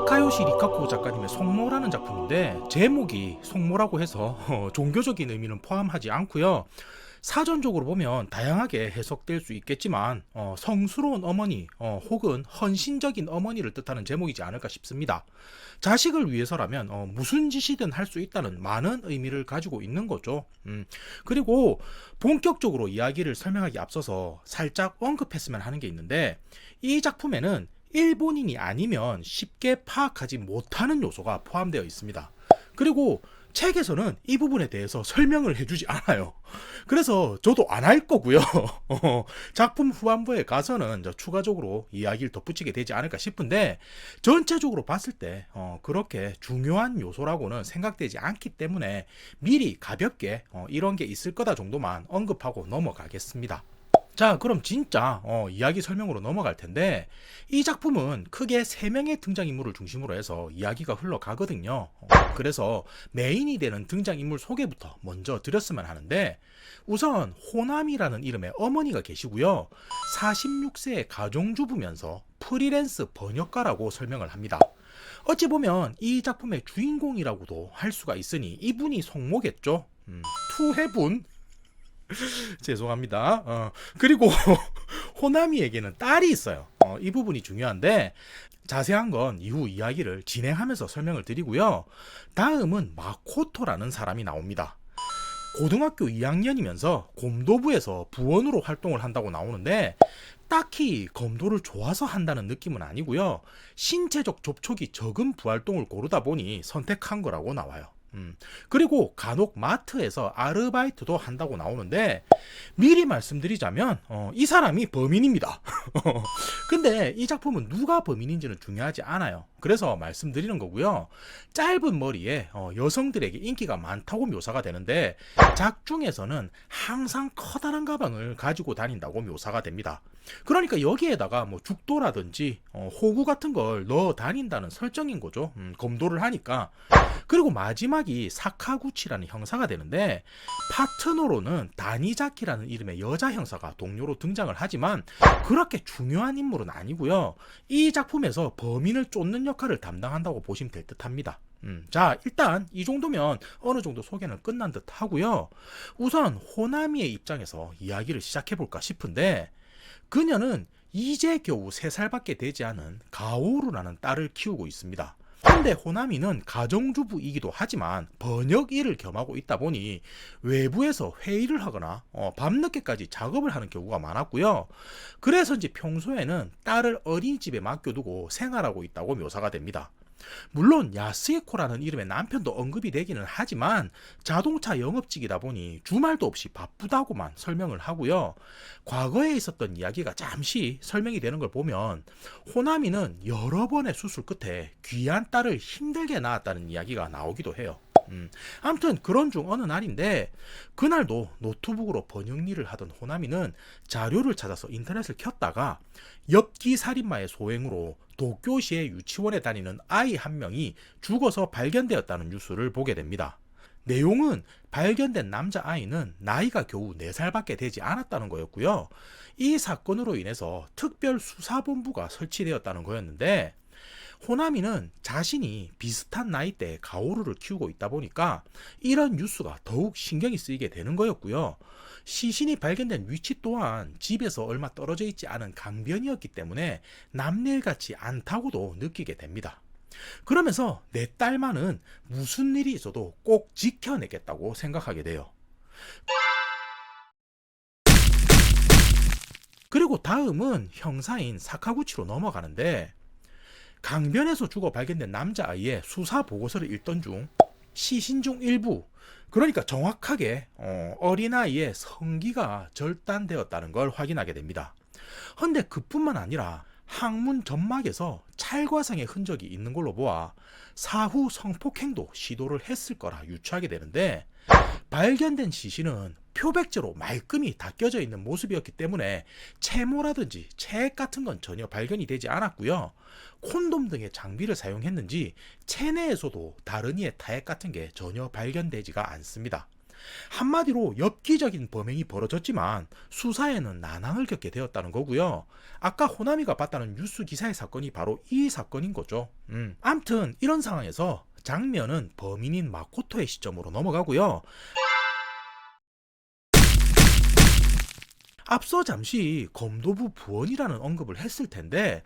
타카요시 리카코 작가님의 성모라는 작품인데 제목이 성모라고 해서 종교적인 의미는 포함하지 않고요. 사전적으로 보면 다양하게 해석될 수 있겠지만 성스러운 어머니 혹은 헌신적인 어머니를 뜻하는 제목이지 않을까 싶습니다. 자식을 위해서라면 무슨 짓이든 할 수 있다는 많은 의미를 가지고 있는 거죠. 그리고 본격적으로 이야기를 설명하기 앞서서 살짝 언급했으면 하는 게 있는데, 이 작품에는 일본인이 아니면 쉽게 파악하지 못하는 요소가 포함되어 있습니다. 그리고 책에서는 이 부분에 대해서 설명을 해주지 않아요. 그래서 저도 안 할 거고요. 작품 후반부에 가서는 추가적으로 이야기를 덧붙이게 되지 않을까 싶은데, 전체적으로 봤을 때 그렇게 중요한 요소라고는 생각되지 않기 때문에 미리 가볍게 이런 게 있을 거다 정도만 언급하고 넘어가겠습니다. 자, 그럼 진짜 이야기 설명으로 넘어갈 텐데, 이 작품은 크게 3명의 등장인물을 중심으로 해서 이야기가 흘러가거든요. 그래서 메인이 되는 등장인물 소개부터 먼저 드렸으면 하는데, 우선 호남이라는 이름의 어머니가 계시고요. 46세의 가정주부면서 프리랜스 번역가라고 설명을 합니다. 어찌 보면 이 작품의 주인공이라고도 할 수가 있으니 이분이 성모겠죠. 투해분? 죄송합니다. 그리고 호나미에게는 딸이 있어요. 이 부분이 중요한데, 자세한 건 이후 이야기를 진행하면서 설명을 드리고요. 다음은 마코토라는 사람이 나옵니다. 고등학교 2학년이면서 검도부에서 부원으로 활동을 한다고 나오는데, 딱히 검도를 좋아서 한다는 느낌은 아니고요. 신체적 접촉이 적은 부활동을 고르다 보니 선택한 거라고 나와요. 그리고 간혹 마트에서 아르바이트도 한다고 나오는데, 미리 말씀드리자면 이 사람이 범인입니다. 근데 이 작품은 누가 범인인지는 중요하지 않아요. 그래서 말씀드리는 거고요. 짧은 머리에 여성들에게 인기가 많다고 묘사가 되는데, 작중에서는 항상 커다란 가방을 가지고 다닌다고 묘사가 됩니다. 그러니까 여기에다가 뭐 죽도라든지 호구 같은 걸 넣어 다닌다는 설정인 거죠. 검도를 하니까. 그리고 마지막이 사카구치라는 형사가 되는데, 파트너로는 다니자키라는 이름의 여자 형사가 동료로 등장을 하지만 그렇게 중요한 인물은 아니고요. 이 작품에서 범인을 쫓는 역할을 담당한다고 보시면 될 듯 합니다. 자, 일단 이 정도면 어느 정도 소개는 끝난 듯 하고요. 우선 호나미의 입장에서 이야기를 시작해 볼까 싶은데, 그녀는 이제 겨우 3살밖에 되지 않은 가오루라는 딸을 키우고 있습니다. 근데 호나미는 가정주부이기도 하지만 번역 일을 겸하고 있다 보니 외부에서 회의를 하거나 밤늦게까지 작업을 하는 경우가 많았고요. 그래서인지 평소에는 딸을 어린이집에 맡겨두고 생활하고 있다고 묘사가 됩니다. 물론 야스에코라는 이름의 남편도 언급이 되기는 하지만 자동차 영업직이다 보니 주말도 없이 바쁘다고만 설명을 하고요. 과거에 있었던 이야기가 잠시 설명이 되는 걸 보면 호나미는 여러 번의 수술 끝에 귀한 딸을 힘들게 낳았다는 이야기가 나오기도 해요. 아무튼 그런 중 어느 날인데, 그날도 노트북으로 번역 일을 하던 호나미는 자료를 찾아서 인터넷을 켰다가 엽기 살인마의 소행으로 도쿄시의 유치원에 다니는 아이 한 명이 죽어서 발견되었다는 뉴스를 보게 됩니다. 내용은 발견된 남자아이는 나이가 겨우 4살밖에 되지 않았다는 거였고요. 이 사건으로 인해서 특별수사본부가 설치되었다는 거였는데, 호나미는 자신이 비슷한 나이대에 가오루를 키우고 있다 보니까 이런 뉴스가 더욱 신경이 쓰이게 되는 거였고요. 시신이 발견된 위치 또한 집에서 얼마 떨어져 있지 않은 강변이었기 때문에 남일 같지 않다고도 느끼게 됩니다. 그러면서 내 딸만은 무슨 일이 있어도 꼭 지켜내겠다고 생각하게 돼요. 그리고 다음은 형사인 사카구치로 넘어가는데, 강변에서 죽어 발견된 남자아이의 수사 보고서를 읽던 중 시신 중 일부, 그러니까 정확하게 어린아이의 성기가 절단되었다는 걸 확인하게 됩니다. 근데 그뿐만 아니라 항문 점막에서 찰과상의 흔적이 있는 걸로 보아 사후 성폭행도 시도를 했을 거라 유추하게 되는데, 발견된 시신은 표백제로 말끔히 닦여져 있는 모습이었기 때문에 채모라든지 체액 같은 건 전혀 발견이 되지 않았고요. 콘돔 등의 장비를 사용했는지 체내에서도 다른 이의 타액 같은 게 전혀 발견되지가 않습니다. 한마디로 엽기적인 범행이 벌어졌지만 수사에는 난항을 겪게 되었다는 거고요. 아까 호남이가 봤다는 뉴스 기사의 사건이 바로 이 사건인 거죠. 암튼 이런 상황에서 장면은 범인인 마코토의 시점으로 넘어가고요. 앞서 잠시 검도부 부원이라는 언급을 했을 텐데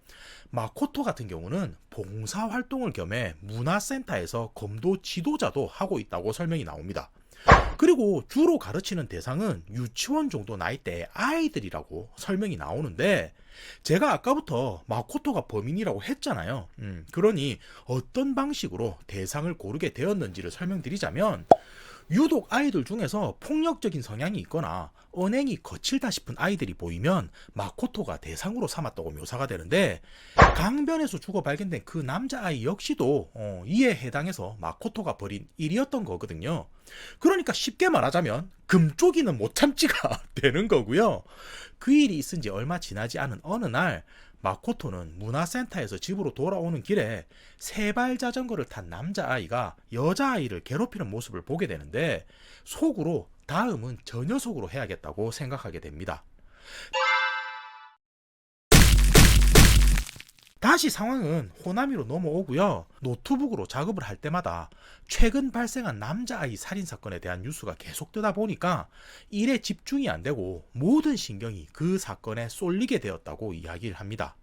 마코토 같은 경우는 봉사활동을 겸해 문화센터에서 검도 지도자도 하고 있다고 설명이 나옵니다. 그리고 주로 가르치는 대상은 유치원 정도 나이대의 아이들이라고 설명이 나오는데 제가 아까부터 마코토가 범인이라고 했잖아요. 그러니 어떤 방식으로 대상을 고르게 되었는지를 설명드리자면 유독 아이들 중에서 폭력적인 성향이 있거나 언행이 거칠다 싶은 아이들이 보이면 마코토가 대상으로 삼았다고 묘사가 되는데 강변에서 죽어 발견된 그 남자아이 역시도 이에 해당해서 마코토가 벌인 일이었던 거거든요. 그러니까 쉽게 말하자면 금쪽이는 못 참지가 되는 거고요. 그 일이 있은 지 얼마 지나지 않은 어느 날 마코토는 문화센터에서 집으로 돌아오는 길에 세발 자전거를 탄 남자아이가 여자아이를 괴롭히는 모습을 보게 되는데 속으로 다음은 저 녀석으로 해야겠다고 생각하게 됩니다. 다시 상황은 호나미로 넘어오고요. 노트북으로 작업을 할 때마다 최근 발생한 남자아이 살인사건에 대한 뉴스가 계속 뜨다 보니까 일에 집중이 안 되고 모든 신경이 그 사건에 쏠리게 되었다고 이야기를 합니다.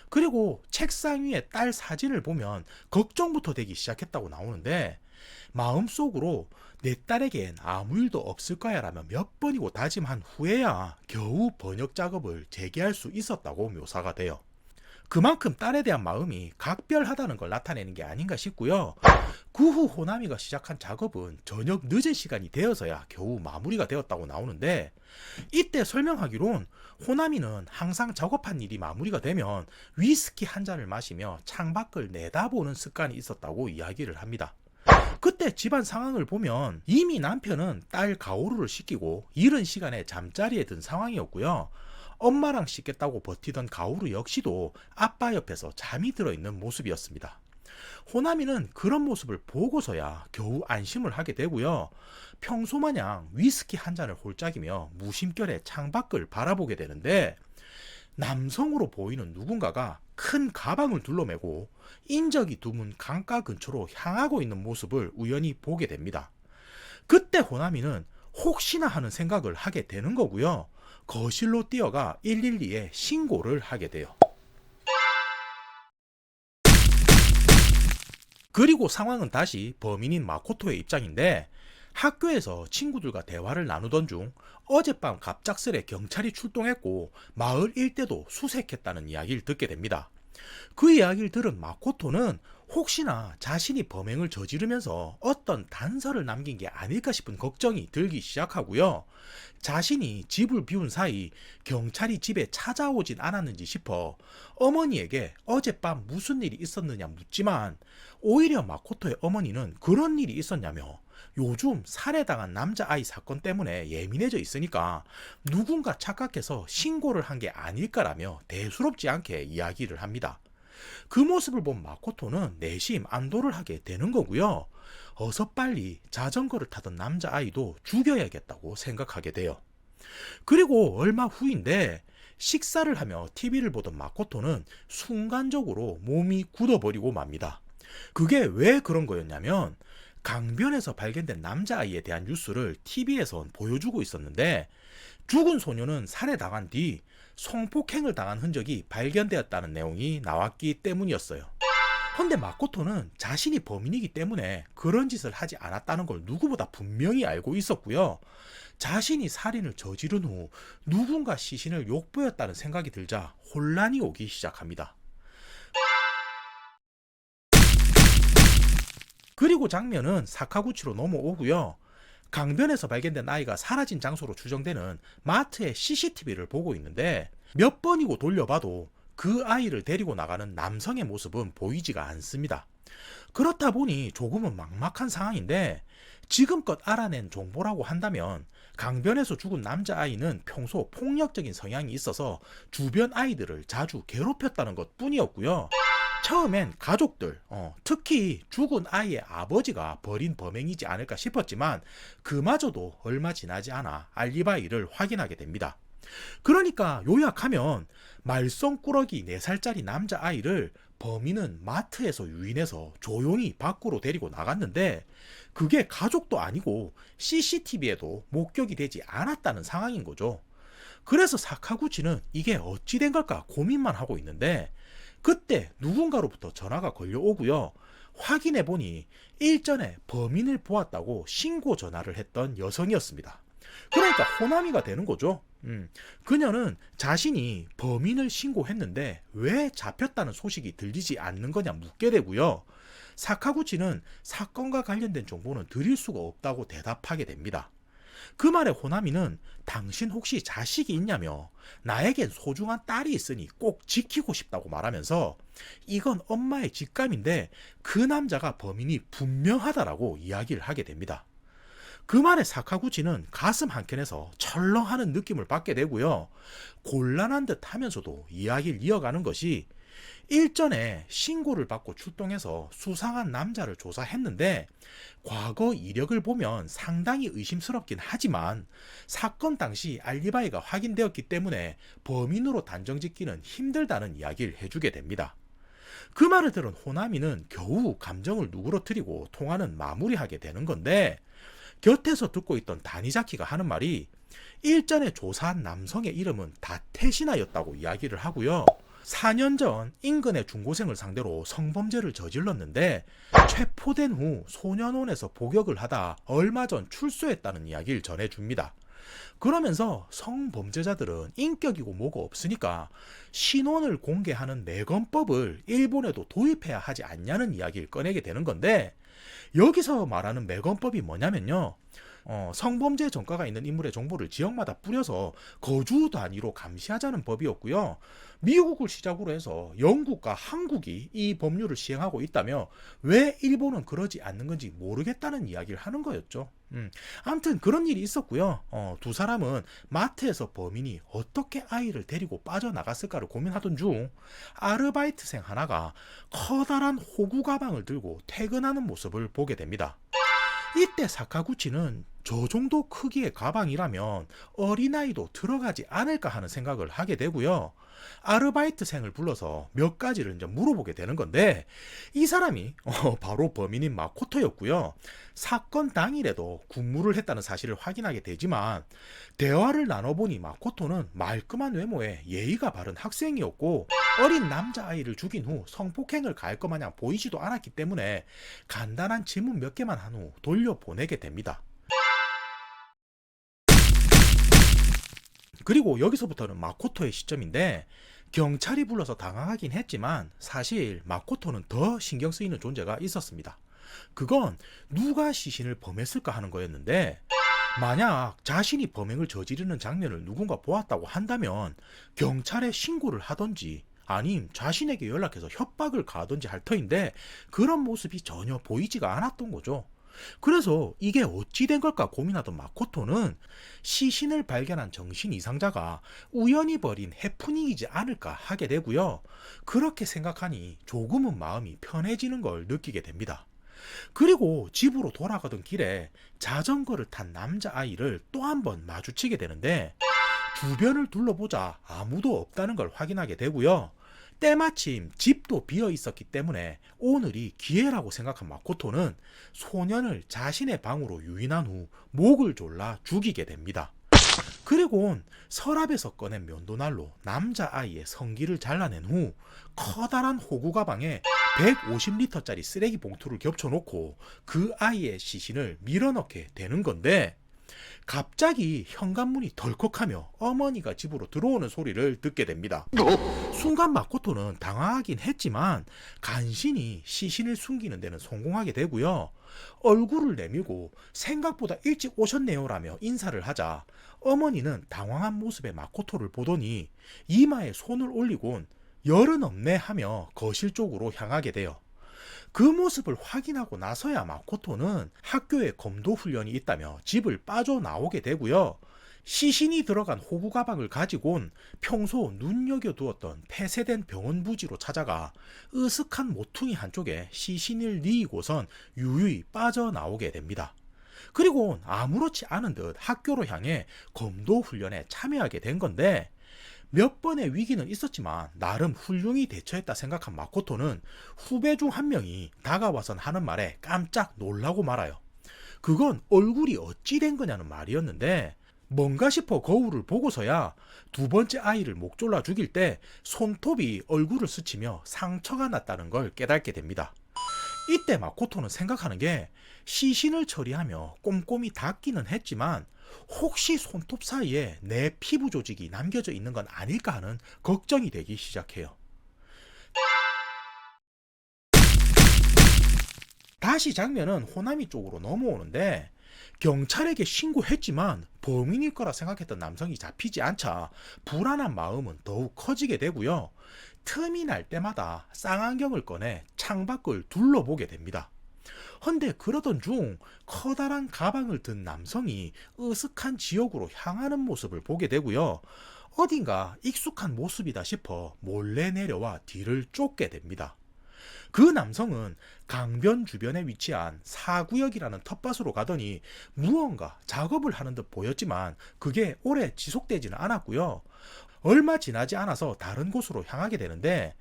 그리고 책상 위에 딸 사진을 보면 걱정부터 되기 시작했다고 나오는데 마음속으로 내 딸에겐 아무 일도 없을 거야 라며 몇 번이고 다짐한 후에야 겨우 번역 작업을 재개할 수 있었다고 묘사가 돼요. 그만큼 딸에 대한 마음이 각별하다는 걸 나타내는 게 아닌가 싶고요. 그 후 호나미가 시작한 작업은 저녁 늦은 시간이 되어서야 겨우 마무리가 되었다고 나오는데 이때 설명하기론 호나미는 항상 작업한 일이 마무리가 되면 위스키 한 잔을 마시며 창밖을 내다보는 습관이 있었다고 이야기를 합니다. 그때 집안 상황을 보면 이미 남편은 딸 가오루를 시키고 이른 시간에 잠자리에 든 상황이었고요. 엄마랑 씻겠다고 버티던 가오루 역시도 아빠 옆에서 잠이 들어있는 모습이었습니다. 호나미는 그런 모습을 보고서야 겨우 안심을 하게 되고요. 평소마냥 위스키 한 잔을 홀짝이며 무심결에 창밖을 바라보게 되는데 남성으로 보이는 누군가가 큰 가방을 둘러매고 인적이 드문 강가 근처로 향하고 있는 모습을 우연히 보게 됩니다. 그때 호나미는 혹시나 하는 생각을 하게 되는 거고요. 거실로 뛰어가 112에 신고를 하게 돼요. 그리고 상황은 다시 범인인 마코토의 입장인데 학교에서 친구들과 대화를 나누던 중 어젯밤 갑작스레 경찰이 출동했고 마을 일대도 수색했다는 이야기를 듣게 됩니다. 그 이야기를 들은 마코토는 혹시나 자신이 범행을 저지르면서 어떤 단서를 남긴 게 아닐까 싶은 걱정이 들기 시작하고요. 자신이 집을 비운 사이 경찰이 집에 찾아오진 않았는지 싶어 어머니에게 어젯밤 무슨 일이 있었느냐 묻지만 오히려 마코토의 어머니는 그런 일이 있었냐며 요즘 살해당한 남자아이 사건 때문에 예민해져 있으니까 누군가 착각해서 신고를 한 게 아닐까라며 대수롭지 않게 이야기를 합니다. 그 모습을 본 마코토는 내심 안도를 하게 되는 거고요. 어서 빨리 자전거를 타던 남자아이도 죽여야겠다고 생각하게 돼요. 그리고 얼마 후인데 식사를 하며 TV를 보던 마코토는 순간적으로 몸이 굳어버리고 맙니다. 그게 왜 그런 거였냐면 강변에서 발견된 남자아이에 대한 뉴스를 TV에선 보여주고 있었는데 죽은 소녀는 살해당한 뒤 성폭행을 당한 흔적이 발견되었다는 내용이 나왔기 때문이었어요. 근데 마코토는 자신이 범인이기 때문에 그런 짓을 하지 않았다는 걸 누구보다 분명히 알고 있었고요. 자신이 살인을 저지른 후 누군가 시신을 욕보였다는 생각이 들자 혼란이 오기 시작합니다. 그리고 장면은 사카구치로 넘어오고요. 강변에서 발견된 아이가 사라진 장소로 추정되는 마트의 CCTV를 보고 있는데 몇 번이고 돌려봐도 그 아이를 데리고 나가는 남성의 모습은 보이지가 않습니다. 그렇다 보니 조금은 막막한 상황인데 지금껏 알아낸 정보라고 한다면 강변에서 죽은 남자아이는 평소 폭력적인 성향이 있어서 주변 아이들을 자주 괴롭혔다는 것 뿐이었고요. 처음엔 가족들, 특히 죽은 아이의 아버지가 벌인 범행이지 않을까 싶었지만 그마저도 얼마 지나지 않아 알리바이를 확인하게 됩니다. 그러니까 요약하면 말썽꾸러기 4살짜리 남자아이를 범인은 마트에서 유인해서 조용히 밖으로 데리고 나갔는데 그게 가족도 아니고 CCTV에도 목격이 되지 않았다는 상황인 거죠. 그래서 사카구치는 이게 어찌 된 걸까 고민만 하고 있는데 그때 누군가로부터 전화가 걸려오고요. 확인해 보니 일전에 범인을 보았다고 신고 전화를 했던 여성이었습니다. 그러니까 호남이가 되는 거죠. 그녀는 자신이 범인을 신고했는데 왜 잡혔다는 소식이 들리지 않는 거냐 묻게 되고요. 사카구치는 사건과 관련된 정보는 드릴 수가 없다고 대답하게 됩니다. 그 말에 호나미는 당신 혹시 자식이 있냐며 나에겐 소중한 딸이 있으니 꼭 지키고 싶다고 말하면서 이건 엄마의 직감인데 그 남자가 범인이 분명하다라고 이야기를 하게 됩니다. 그 말에 사카구치는 가슴 한켠에서 철렁하는 느낌을 받게 되고요. 곤란한 듯 하면서도 이야기를 이어가는 것이 일전에 신고를 받고 출동해서 수상한 남자를 조사했는데 과거 이력을 보면 상당히 의심스럽긴 하지만 사건 당시 알리바이가 확인되었기 때문에 범인으로 단정짓기는 힘들다는 이야기를 해주게 됩니다. 그 말을 들은 호나미는 겨우 감정을 누그러뜨리고 통화는 마무리하게 되는 건데 곁에서 듣고 있던 다니자키가 하는 말이 일전에 조사한 남성의 이름은 다테시나였다고 이야기를 하고요. 4년 전 인근의 중고생을 상대로 성범죄를 저질렀는데 체포된 후 소년원에서 복역을 하다 얼마 전 출소했다는 이야기를 전해줍니다. 그러면서 성범죄자들은 인격이고 뭐고 없으니까 신원을 공개하는 매건법을 일본에도 도입해야 하지 않냐는 이야기를 꺼내게 되는 건데 여기서 말하는 매건법이 뭐냐면요. 성범죄 전과가 있는 인물의 정보를 지역마다 뿌려서 거주 단위로 감시하자는 법이었고요. 미국을 시작으로 해서 영국과 한국이 이 법률을 시행하고 있다며 왜 일본은 그러지 않는 건지 모르겠다는 이야기를 하는 거였죠. 아무튼 그런 일이 있었고요. 두 사람은 마트에서 범인이 어떻게 아이를 데리고 빠져나갔을까를 고민하던 중 아르바이트생 하나가 커다란 호구 가방을 들고 퇴근하는 모습을 보게 됩니다. 이때 사카구치는 저 정도 크기의 가방이라면 어린아이도 들어가지 않을까 하는 생각을 하게 되고요. 아르바이트생을 불러서 몇 가지를 이제 물어보게 되는 건데 이 사람이 바로 범인인 마코토였고요. 사건 당일에도 근무를 했다는 사실을 확인하게 되지만 대화를 나눠보니 마코토는 말끔한 외모에 예의가 바른 학생이었고 어린 남자아이를 죽인 후 성폭행을 가할 것 마냥 보이지도 않았기 때문에 간단한 질문 몇 개만 한 후 돌려보내게 됩니다. 그리고 여기서부터는 마코토의 시점인데 경찰이 불러서 당황하긴 했지만 사실 마코토는 더 신경 쓰이는 존재가 있었습니다. 그건 누가 시신을 범했을까 하는 거였는데 만약 자신이 범행을 저지르는 장면을 누군가 보았다고 한다면 경찰에 신고를 하던지 아님 자신에게 연락해서 협박을 가하던지 할 터인데 그런 모습이 전혀 보이지가 않았던 거죠. 그래서 이게 어찌 된 걸까 고민하던 마코토는 시신을 발견한 정신 이상자가 우연히 벌인 해프닝이지 않을까 하게 되고요. 그렇게 생각하니 조금은 마음이 편해지는 걸 느끼게 됩니다. 그리고 집으로 돌아가던 길에 자전거를 탄 남자아이를 또 한 번 마주치게 되는데 주변을 둘러보자 아무도 없다는 걸 확인하게 되고요. 때마침 집도 비어 있었기 때문에 오늘이 기회라고 생각한 마코토는 소년을 자신의 방으로 유인한 후 목을 졸라 죽이게 됩니다. 그리고 서랍에서 꺼낸 면도날로 남자아이의 성기를 잘라낸 후 커다란 호구 가방에 150리터짜리 쓰레기 봉투를 겹쳐놓고 그 아이의 시신을 밀어넣게 되는 건데 갑자기 현관문이 덜컥하며 어머니가 집으로 들어오는 소리를 듣게 됩니다. 순간 마코토는 당황하긴 했지만 간신히 시신을 숨기는 데는 성공하게 되고요. 얼굴을 내밀고 생각보다 일찍 오셨네요라며 인사를 하자 어머니는 당황한 모습의 마코토를 보더니 이마에 손을 올리곤 열은 없네 하며 거실 쪽으로 향하게 돼요. 그 모습을 확인하고 나서야 마코토는 학교에 검도 훈련이 있다며 집을 빠져나오게 되고요. 시신이 들어간 호구 가방을 가지고는 평소 눈여겨두었던 폐쇄된 병원 부지로 찾아가 으슥한 모퉁이 한쪽에 시신을 뉘고선 유유히 빠져나오게 됩니다. 그리고 아무렇지 않은 듯 학교로 향해 검도 훈련에 참여하게 된 건데, 몇 번의 위기는 있었지만 나름 훌륭히 대처했다 생각한 마코토는 후배 중 한 명이 다가와선 하는 말에 깜짝 놀라고 말아요. 그건 얼굴이 어찌 된 거냐는 말이었는데, 뭔가 싶어 거울을 보고서야 두 번째 아이를 목 졸라 죽일 때 손톱이 얼굴을 스치며 상처가 났다는 걸 깨닫게 됩니다. 이때 마코토는 생각하는 게, 시신을 처리하며 꼼꼼히 닦기는 했지만 혹시 손톱 사이에 내 피부 조직이 남겨져 있는 건 아닐까 하는 걱정이 되기 시작해요. 다시 장면은 호나미 쪽으로 넘어오는데, 경찰에게 신고했지만 범인일 거라 생각했던 남성이 잡히지 않자 불안한 마음은 더욱 커지게 되고요. 틈이 날 때마다 쌍안경을 꺼내 창밖을 둘러보게 됩니다. 헌데 그러던 중 커다란 가방을 든 남성이 으슥한 지역으로 향하는 모습을 보게 되고요. 어딘가 익숙한 모습이다 싶어 몰래 내려와 뒤를 쫓게 됩니다. 그 남성은 강변 주변에 위치한 4구역이라는 텃밭으로 가더니 무언가 작업을 하는 듯 보였지만 그게 오래 지속되지는 않았고요. 얼마 지나지 않아서 다른 곳으로 향하게 되는데,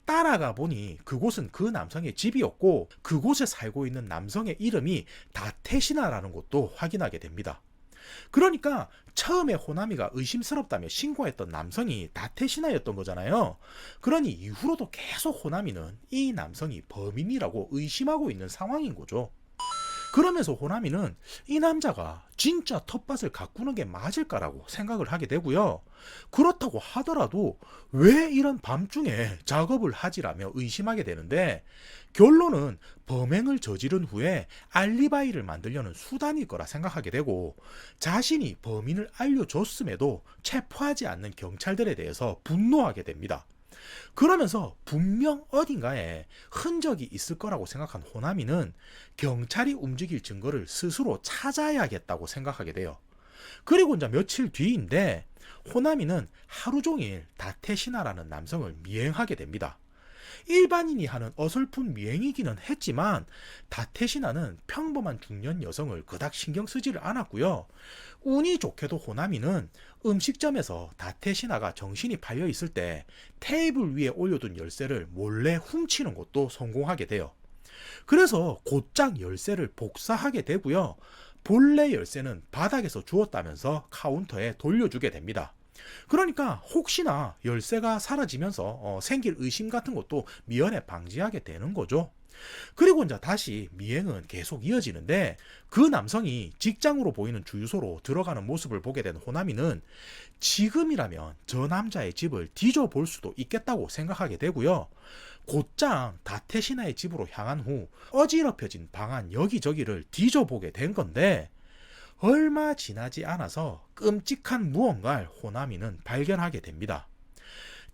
따라가 보니 그곳은 그 남성의 집이었고 그곳에 살고 있는 남성의 이름이 다테시나라는 것도 확인하게 됩니다. 그러니까 처음에 호나미가 의심스럽다며 신고했던 남성이 다테시나였던 거잖아요. 그러니 이후로도 계속 호나미는 이 남성이 범인이라고 의심하고 있는 상황인 거죠. 그러면서 호나미는 이 남자가 진짜 텃밭을 가꾸는 게 맞을까라고 생각을 하게 되고요. 그렇다고 하더라도 왜 이런 밤중에 작업을 하지라며 의심하게 되는데, 결론은 범행을 저지른 후에 알리바이를 만들려는 수단일 거라 생각하게 되고, 자신이 범인을 알려줬음에도 체포하지 않는 경찰들에 대해서 분노하게 됩니다. 그러면서 분명 어딘가에 흔적이 있을 거라고 생각한 호나미는 경찰이 움직일 증거를 스스로 찾아야겠다고 생각하게 돼요. 그리고 이제 며칠 뒤인데, 호나미는 하루 종일 다테시나라는 남성을 미행하게 됩니다. 일반인이 하는 어설픈 미행이기는 했지만 다테시나는 평범한 중년 여성을 그닥 신경 쓰지를 않았고요. 운이 좋게도 호나미는 음식점에서 다테시나가 정신이 팔려 있을 때 테이블 위에 올려둔 열쇠를 몰래 훔치는 것도 성공하게 돼요. 그래서 곧장 열쇠를 복사하게 되고요. 본래 열쇠는 바닥에서 주웠다면서 카운터에 돌려주게 됩니다. 그러니까 혹시나 열쇠가 사라지면서 생길 의심 같은 것도 미연에 방지하게 되는 거죠. 그리고 이제 다시 미행은 계속 이어지는데, 그 남성이 직장으로 보이는 주유소로 들어가는 모습을 보게 된 호나미는 지금이라면 저 남자의 집을 뒤져볼 수도 있겠다고 생각하게 되고요. 곧장 다테시나의 집으로 향한 후 어지럽혀진 방안 여기저기를 뒤져보게 된 건데, 얼마 지나지 않아서 끔찍한 무언가를 호나미는 발견하게 됩니다.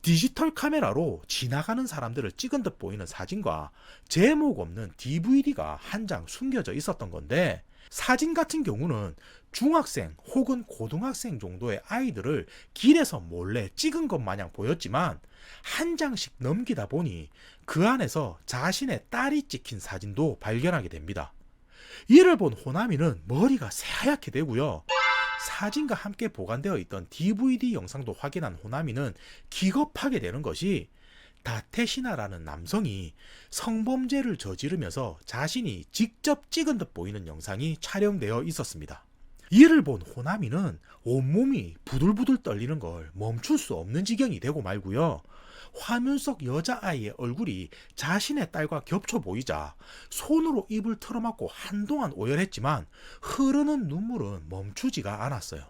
디지털 카메라로 지나가는 사람들을 찍은 듯 보이는 사진과 제목 없는 DVD가 한 장 숨겨져 있었던 건데, 사진 같은 경우는 중학생 혹은 고등학생 정도의 아이들을 길에서 몰래 찍은 것 마냥 보였지만, 한 장씩 넘기다 보니 그 안에서 자신의 딸이 찍힌 사진도 발견하게 됩니다. 이를 본 호나미는 머리가 새하얗게 되고요. 사진과 함께 보관되어 있던 DVD 영상도 확인한 호나미는 기겁하게 되는 것이, 다테시나라는 남성이 성범죄를 저지르면서 자신이 직접 찍은 듯 보이는 영상이 촬영되어 있었습니다. 이를 본 호나미는 온몸이 부들부들 떨리는 걸 멈출 수 없는 지경이 되고 말고요. 화면 속 여자아이의 얼굴이 자신의 딸과 겹쳐 보이자 손으로 입을 틀어막고 한동안 오열했지만 흐르는 눈물은 멈추지가 않았어요.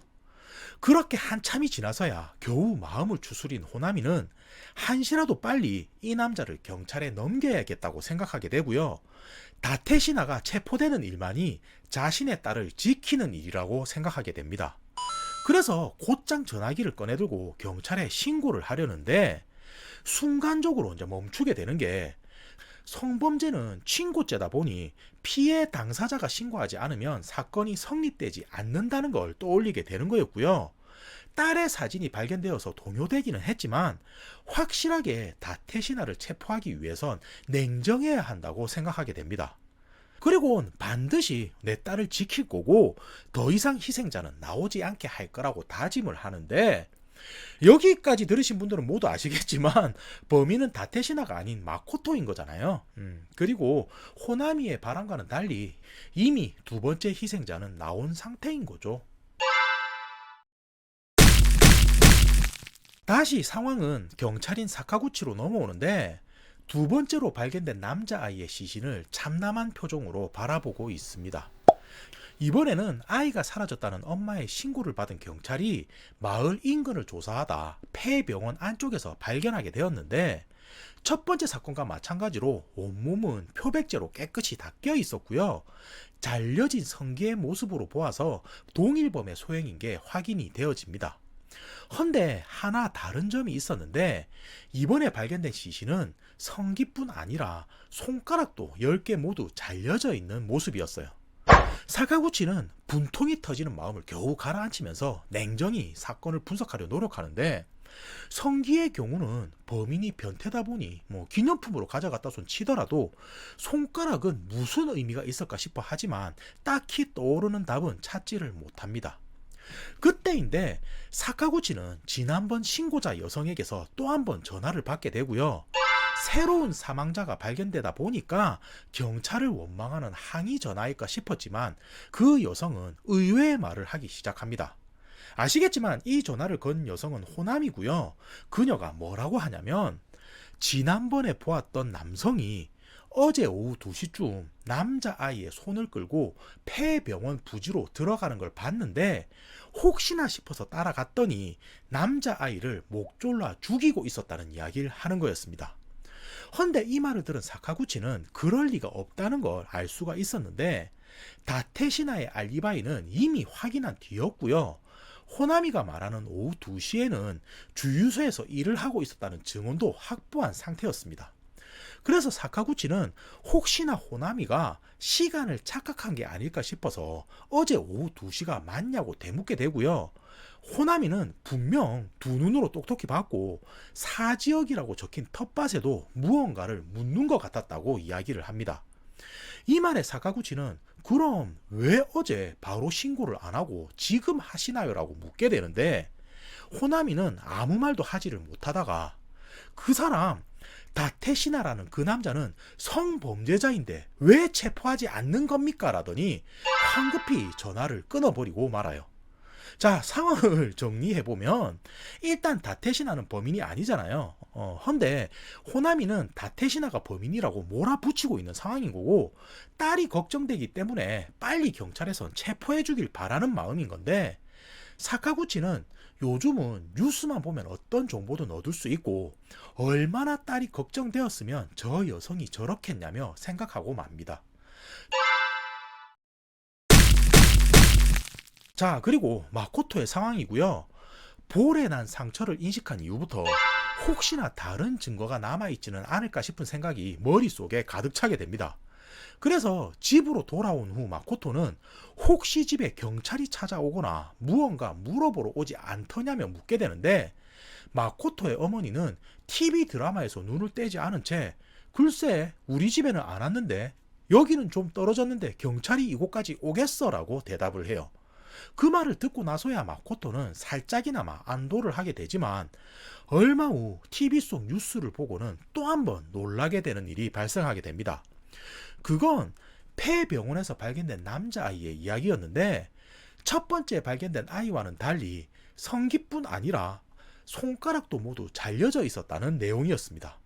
그렇게 한참이 지나서야 겨우 마음을 추스린 호나미는 한시라도 빨리 이 남자를 경찰에 넘겨야겠다고 생각하게 되고요. 다테시나가 체포되는 일만이 자신의 딸을 지키는 일이라고 생각하게 됩니다. 그래서 곧장 전화기를 꺼내들고 경찰에 신고를 하려는데, 순간적으로 이제 멈추게 되는 게, 성범죄는 친고죄다 보니 피해 당사자가 신고하지 않으면 사건이 성립되지 않는다는 걸 떠올리게 되는 거였고요. 딸의 사진이 발견되어서 동요되기는 했지만 확실하게 다태신아를 체포하기 위해선 냉정해야 한다고 생각하게 됩니다. 그리고 반드시 내 딸을 지킬 거고 더 이상 희생자는 나오지 않게 할 거라고 다짐을 하는데, 여기까지 들으신 분들은 모두 아시겠지만 범인은 다테시나가 아닌 마코토인 거잖아요. 그리고 호나미의 바람과는 달리 이미 두 번째 희생자는 나온 상태인 거죠. 다시 상황은 경찰인 사카구치로 넘어오는데, 두 번째로 발견된 남자아이의 시신을 참담한 표정으로 바라보고 있습니다. 이번에는 아이가 사라졌다는 엄마의 신고를 받은 경찰이 마을 인근을 조사하다 폐병원 안쪽에서 발견하게 되었는데, 첫 번째 사건과 마찬가지로 온몸은 표백제로 깨끗이 닦여 있었고요. 잘려진 성기의 모습으로 보아서 동일범의 소행인 게 확인이 되어집니다. 헌데 하나 다른 점이 있었는데, 이번에 발견된 시신은 성기뿐 아니라 손가락도 10개 모두 잘려져 있는 모습이었어요. 사카구치는 분통이 터지는 마음을 겨우 가라앉히면서 냉정히 사건을 분석하려 노력하는데, 성기의 경우는 범인이 변태다 보니 기념품으로 가져갔다 손 치더라도 손가락은 무슨 의미가 있을까 싶어 하지만 딱히 떠오르는 답은 찾지를 못합니다. 그때인데 사카구치는 지난번 신고자 여성에게서 또 한 번 전화를 받게 되고요. 새로운 사망자가 발견되다 보니까 경찰을 원망하는 항의 전화일까 싶었지만 그 여성은 의외의 말을 하기 시작합니다. 아시겠지만 이 전화를 건 여성은 호남이고요. 그녀가 뭐라고 하냐면, 지난번에 보았던 남성이 어제 오후 2시쯤 남자아이의 손을 끌고 폐병원 부지로 들어가는 걸 봤는데 혹시나 싶어서 따라갔더니 남자아이를 목 졸라 죽이고 있었다는 이야기를 하는 거였습니다. 헌데 이 말을 들은 사카구치는 그럴 리가 없다는 걸 알 수가 있었는데, 다테시나의 알리바이는 이미 확인한 뒤였고요. 호나미가 말하는 오후 2시에는 주유소에서 일을 하고 있었다는 증언도 확보한 상태였습니다. 그래서 사카구치는 혹시나 호나미가 시간을 착각한 게 아닐까 싶어서 어제 오후 2시가 맞냐고 되묻게 되고요. 호나미는 분명 두 눈으로 똑똑히 봤고 사지역이라고 적힌 텃밭에도 무언가를 묻는 것 같았다고 이야기를 합니다. 이 말에 사카구치는 그럼 왜 어제 바로 신고를 안 하고 지금 하시나요? 라고 묻게 되는데, 호나미는 아무 말도 하지를 못하다가 그 사람 다테시나라는 그 남자는 성범죄자인데 왜 체포하지 않는 겁니까? 라더니 황급히 전화를 끊어버리고 말아요. 자, 상황을 정리해보면 일단 다테시나는 범인이 아니잖아요. 헌데 호나미는 다테시나가 범인이라고 몰아붙이고 있는 상황인 거고, 딸이 걱정되기 때문에 빨리 경찰에선 체포해주길 바라는 마음인 건데, 사카구치는 요즘은 뉴스만 보면 어떤 정보도 얻을 수 있고 얼마나 딸이 걱정되었으면 저 여성이 저렇겠냐며 생각하고 맙니다. 자, 그리고 마코토의 상황이고요. 볼에 난 상처를 인식한 이후부터 혹시나 다른 증거가 남아있지는 않을까 싶은 생각이 머릿속에 가득 차게 됩니다. 그래서 집으로 돌아온 후 마코토는 혹시 집에 경찰이 찾아오거나 무언가 물어보러 오지 않더냐며 묻게 되는데, 마코토의 어머니는 TV 드라마에서 눈을 떼지 않은 채 글쎄 우리 집에는 안 왔는데 여기는 좀 떨어졌는데 경찰이 이곳까지 오겠어? 라고 대답을 해요. 그 말을 듣고 나서야 마코토는 살짝이나마 안도를 하게 되지만 얼마 후 TV 속 뉴스를 보고는 또 한 번 놀라게 되는 일이 발생하게 됩니다. 그건 폐병원에서 발견된 남자아이의 이야기였는데, 첫 번째 발견된 아이와는 달리 성기뿐 아니라 손가락도 모두 잘려져 있었다는 내용이었습니다.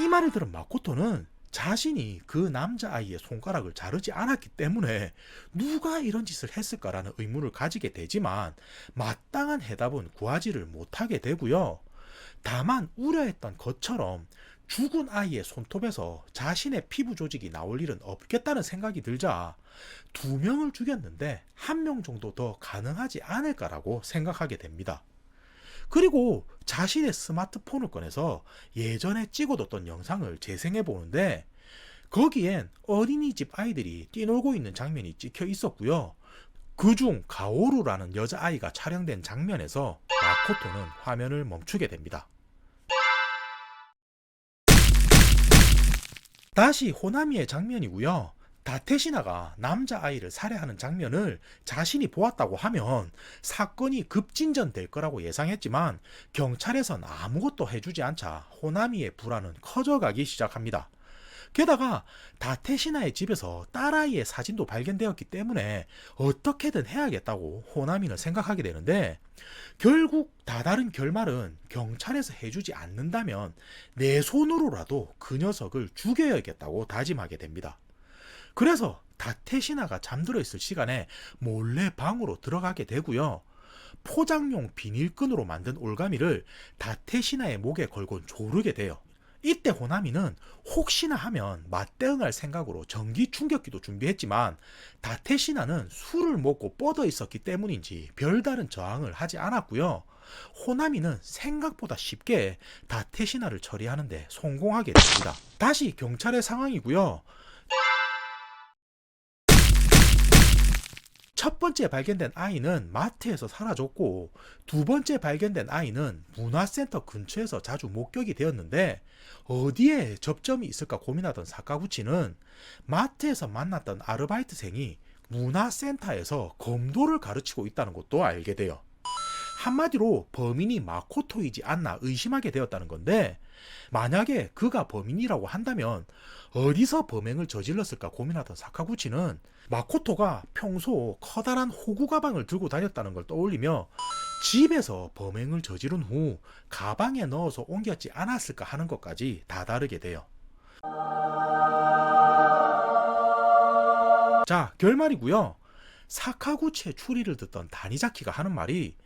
이 말을 들은 마코토는 자신이 그 남자아이의 손가락을 자르지 않았기 때문에 누가 이런 짓을 했을까라는 의문을 가지게 되지만 마땅한 해답은 구하지를 못하게 되고요. 다만 우려했던 것처럼 죽은 아이의 손톱에서 자신의 피부 조직이 나올 일은 없겠다는 생각이 들자 2명을 죽였는데 1명 정도 더 가능하지 않을까라고 생각하게 됩니다. 그리고 자신의 스마트폰을 꺼내서 예전에 찍어뒀던 영상을 재생해 보는데 거기엔 어린이집 아이들이 뛰놀고 있는 장면이 찍혀 있었고요. 그중 가오루라는 여자아이가 촬영된 장면에서 마코토는 화면을 멈추게 됩니다. 다시 호나미의 장면이고요. 다테시나가 남자아이를 살해하는 장면을 자신이 보았다고 하면 사건이 급진전될 거라고 예상했지만 경찰에선 아무것도 해주지 않자 호나미의 불안은 커져가기 시작합니다. 게다가 다테시나의 집에서 딸아이의 사진도 발견되었기 때문에 어떻게든 해야겠다고 호나미는 생각하게 되는데, 결국 다다른 결말은 경찰에서 해주지 않는다면 내 손으로라도 그 녀석을 죽여야겠다고 다짐하게 됩니다. 그래서 다테시나가 잠들어 있을 시간에 몰래 방으로 들어가게 되고요. 포장용 비닐끈으로 만든 올가미를 다테시나의 목에 걸곤 조르게 돼요. 이때 호나미는 혹시나 하면 맞대응할 생각으로 전기 충격기도 준비했지만 다테시나는 술을 먹고 뻗어 있었기 때문인지 별다른 저항을 하지 않았고요. 호나미는 생각보다 쉽게 다테시나를 처리하는데 성공하게 됩니다. 다시 경찰의 상황이고요. 첫 번째 발견된 아이는 마트에서 사라졌고, 두 번째 발견된 아이는 문화센터 근처에서 자주 목격이 되었는데 어디에 접점이 있을까 고민하던 사카구치는 마트에서 만났던 아르바이트생이 문화센터에서 검도를 가르치고 있다는 것도 알게 돼요. 한마디로 범인이 마코토이지 않나 의심하게 되었다는 건데, 만약에 그가 범인이라고 한다면 어디서 범행을 저질렀을까 고민하던 사카구치는 마코토가 평소 커다란 호구 가방을 들고 다녔다는 걸 떠올리며 집에서 범행을 저지른 후 가방에 넣어서 옮겼지 않았을까 하는 것까지 다다르게 돼요. 자, 결말이고요. 사카구치의 추리를 듣던 다니자키가 하는 말이,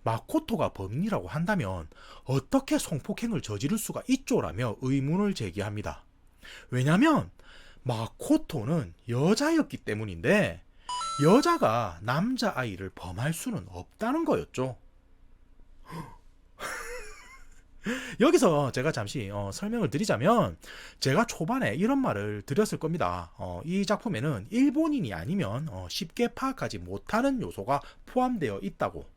마코토가 범인이라고 한다면 어떻게 성폭행을 저지를 수가 있죠라며 의문을 제기합니다. 왜냐면 마코토는 여자였기 때문인데 여자가 남자아이를 범할 수는 없다는 거였죠. 여기서 제가 잠시 설명을 드리자면, 제가 초반에 이런 말을 드렸을 겁니다. 이 작품에는 일본인이 아니면 쉽게 파악하지 못하는 요소가 포함되어 있다고.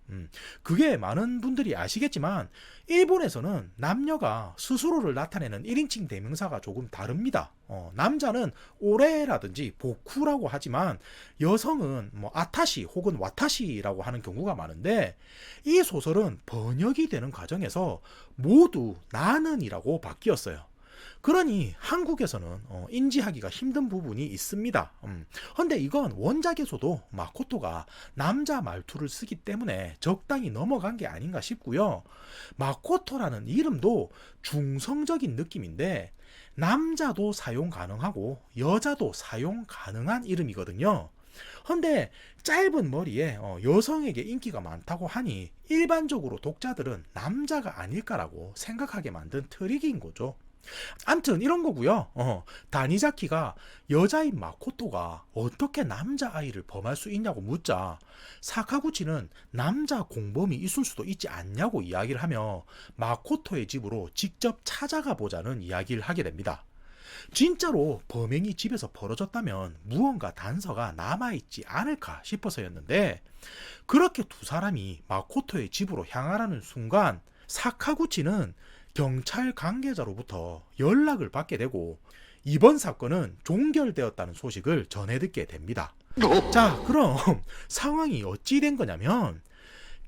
그게 많은 분들이 아시겠지만 일본에서는 남녀가 스스로를 나타내는 1인칭 대명사가 조금 다릅니다. 남자는 오레라든지 보쿠라고 하지만 여성은 아타시 혹은 와타시라고 하는 경우가 많은데, 이 소설은 번역이 되는 과정에서 모두 나는이라고 바뀌었어요. 그러니 한국에서는 인지하기가 힘든 부분이 있습니다. 근데 이건 원작에서도 마코토가 남자 말투를 쓰기 때문에 적당히 넘어간 게 아닌가 싶고요. 마코토라는 이름도 중성적인 느낌인데 남자도 사용 가능하고 여자도 사용 가능한 이름이거든요. 근데 짧은 머리에 여성에게 인기가 많다고 하니 일반적으로 독자들은 남자가 아닐까라고 생각하게 만든 트릭인 거죠. 암튼 이런 거고요. 다니자키가 여자인 마코토가 어떻게 남자아이를 범할 수 있냐고 묻자 사카구치는 남자 공범이 있을 수도 있지 않냐고 이야기를 하며 마코토의 집으로 직접 찾아가 보자는 이야기를 하게 됩니다. 진짜로 범행이 집에서 벌어졌다면 무언가 단서가 남아있지 않을까 싶어서였는데, 그렇게 두 사람이 마코토의 집으로 향하라는 순간 사카구치는 경찰 관계자로부터 연락을 받게 되고 이번 사건은 종결되었다는 소식을 전해 듣게 됩니다. 자, 그럼 상황이 어찌 된 거냐면,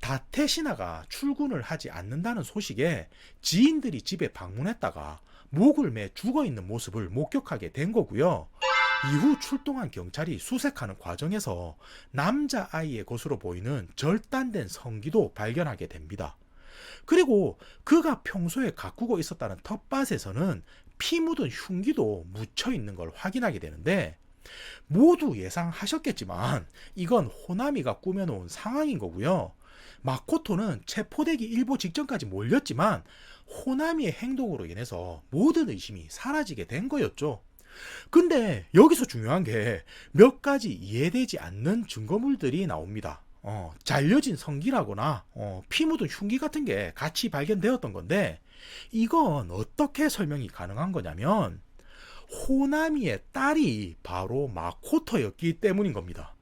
다테시나가 출근을 하지 않는다는 소식에 지인들이 집에 방문했다가 목을 매 죽어있는 모습을 목격하게 된 거고요. 이후 출동한 경찰이 수색하는 과정에서 남자아이의 것으로 보이는 절단된 성기도 발견하게 됩니다. 그리고 그가 평소에 가꾸고 있었다는 텃밭에서는 피 묻은 흉기도 묻혀 있는 걸 확인하게 되는데, 모두 예상하셨겠지만 이건 호나미가 꾸며놓은 상황인 거고요. 마코토는 체포되기 일보 직전까지 몰렸지만 호나미의 행동으로 인해서 모든 의심이 사라지게 된 거였죠. 근데 여기서 중요한 게 몇 가지 이해되지 않는 증거물들이 나옵니다. 잘려진 성기라거나 피 묻은 흉기 같은 게 같이 발견되었던 건데, 이건 어떻게 설명이 가능한 거냐면, 호나미의 딸이 바로 마코토였기 때문인 겁니다.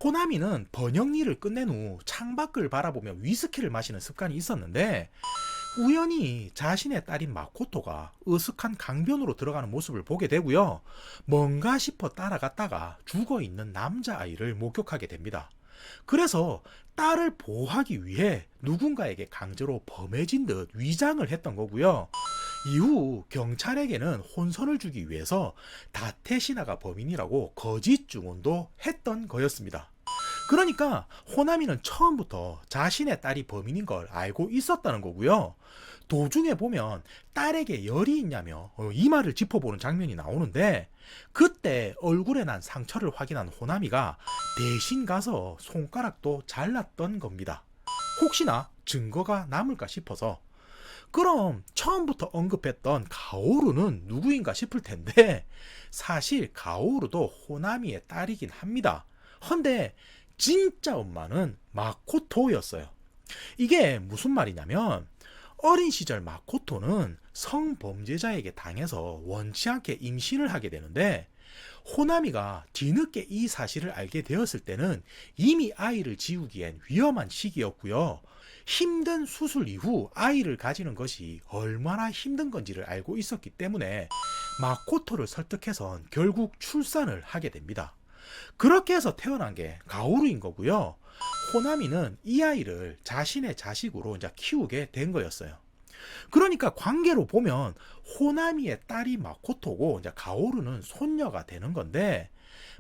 호나미는 번역 일을 끝낸 후 창밖을 바라보며 위스키를 마시는 습관이 있었는데, 우연히 자신의 딸인 마코토가 으슥한 강변으로 들어가는 모습을 보게 되고요. 뭔가 싶어 따라갔다가 죽어있는 남자아이를 목격하게 됩니다. 그래서 딸을 보호하기 위해 누군가에게 강제로 범해진 듯 위장을 했던 거고요. 이후 경찰에게는 혼선을 주기 위해서 다테시나가 범인이라고 거짓 증언도 했던 거였습니다. 그러니까 호나미는 처음부터 자신의 딸이 범인인 걸 알고 있었다는 거고요. 도중에 보면 딸에게 열이 있냐며 이마를 짚어보는 장면이 나오는데, 그때 얼굴에 난 상처를 확인한 호나미가 대신 가서 손가락도 잘랐던 겁니다. 혹시나 증거가 남을까 싶어서. 그럼 처음부터 언급했던 가오루는 누구인가 싶을 텐데, 사실 가오루도 호나미의 딸이긴 합니다. 헌데 진짜 엄마는 마코토였어요. 이게 무슨 말이냐면, 어린 시절 마코토는 성범죄자에게 당해서 원치 않게 임신을 하게 되는데, 호나미가 뒤늦게 이 사실을 알게 되었을 때는 이미 아이를 지우기엔 위험한 시기였고요. 힘든 수술 이후 아이를 가지는 것이 얼마나 힘든 건지를 알고 있었기 때문에 마코토를 설득해선 결국 출산을 하게 됩니다. 그렇게 해서 태어난 게 가오루인 거고요. 호나미는 이 아이를 자신의 자식으로 이제 키우게 된 거였어요. 그러니까 관계로 보면 호나미의 딸이 마코토고 이제 가오루는 손녀가 되는 건데,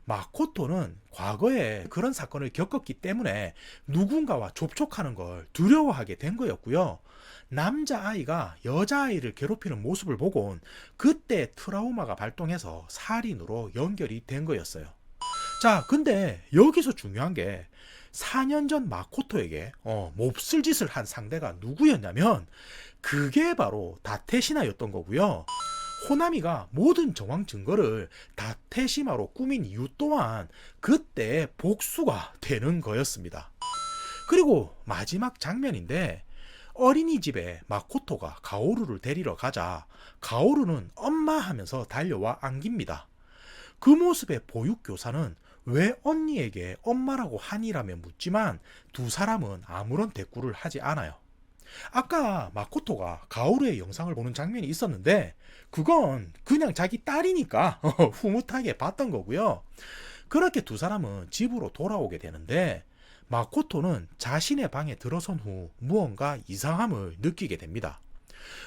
마코토는 과거에 그런 사건을 겪었기 때문에 누군가와 접촉하는 걸 두려워하게 된 거였고요. 남자아이가 여자아이를 괴롭히는 모습을 보곤 그때 트라우마가 발동해서 살인으로 연결이 된 거였어요. 자, 근데 여기서 중요한 게 4년 전 마코토에게 몹쓸 짓을 한 상대가 누구였냐면, 그게 바로 다테시나였던 거고요. 호나미가 모든 정황 증거를 다테시마로 꾸민 이유 또한 그때 복수가 되는 거였습니다. 그리고 마지막 장면인데, 어린이집에 마코토가 가오루를 데리러 가자 가오루는 엄마 하면서 달려와 안깁니다. 그 모습에 보육교사는 왜 언니에게 엄마라고 하니라며 묻지만 두 사람은 아무런 대꾸를 하지 않아요. 아까 마코토가 가오루의 영상을 보는 장면이 있었는데, 그건 그냥 자기 딸이니까 흐뭇하게 봤던 거고요. 그렇게 두 사람은 집으로 돌아오게 되는데, 마코토는 자신의 방에 들어선 후 무언가 이상함을 느끼게 됩니다.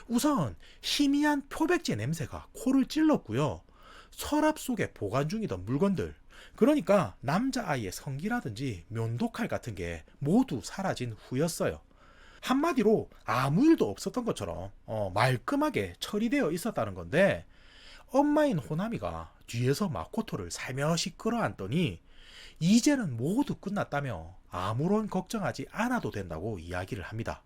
우선 희미한 표백제 냄새가 코를 찔렀고요. 서랍 속에 보관 중이던 물건들, 그러니까 남자아이의 성기라든지 면도칼 같은 게 모두 사라진 후였어요. 한마디로 아무 일도 없었던 것처럼 말끔하게 처리되어 있었다는 건데, 엄마인 호나미가 뒤에서 마코토를 살며시 끌어안더니 이제는 모두 끝났다며 아무런 걱정하지 않아도 된다고 이야기를 합니다.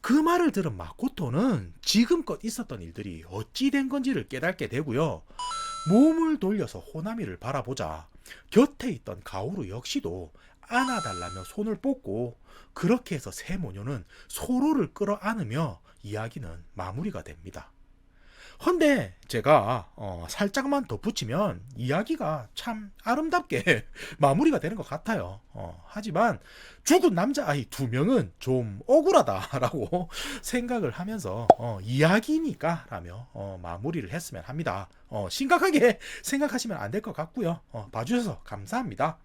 그 말을 들은 마코토는 지금껏 있었던 일들이 어찌 된 건지를 깨닫게 되고요. 몸을 돌려서 호나미를 바라보자 곁에 있던 가오루 역시도 안아달라며 손을 뻗고, 그렇게 해서 세 모녀는 서로를 끌어안으며 이야기는 마무리가 됩니다. 헌데 제가 살짝만 덧붙이면 이야기가 참 아름답게 마무리가 되는 것 같아요. 하지만 죽은 남자아이 2명은 좀 억울하다라고 생각을 하면서 이야기니까 라며 마무리를 했으면 합니다. 심각하게 생각하시면 안 될 것 같고요. 봐주셔서 감사합니다.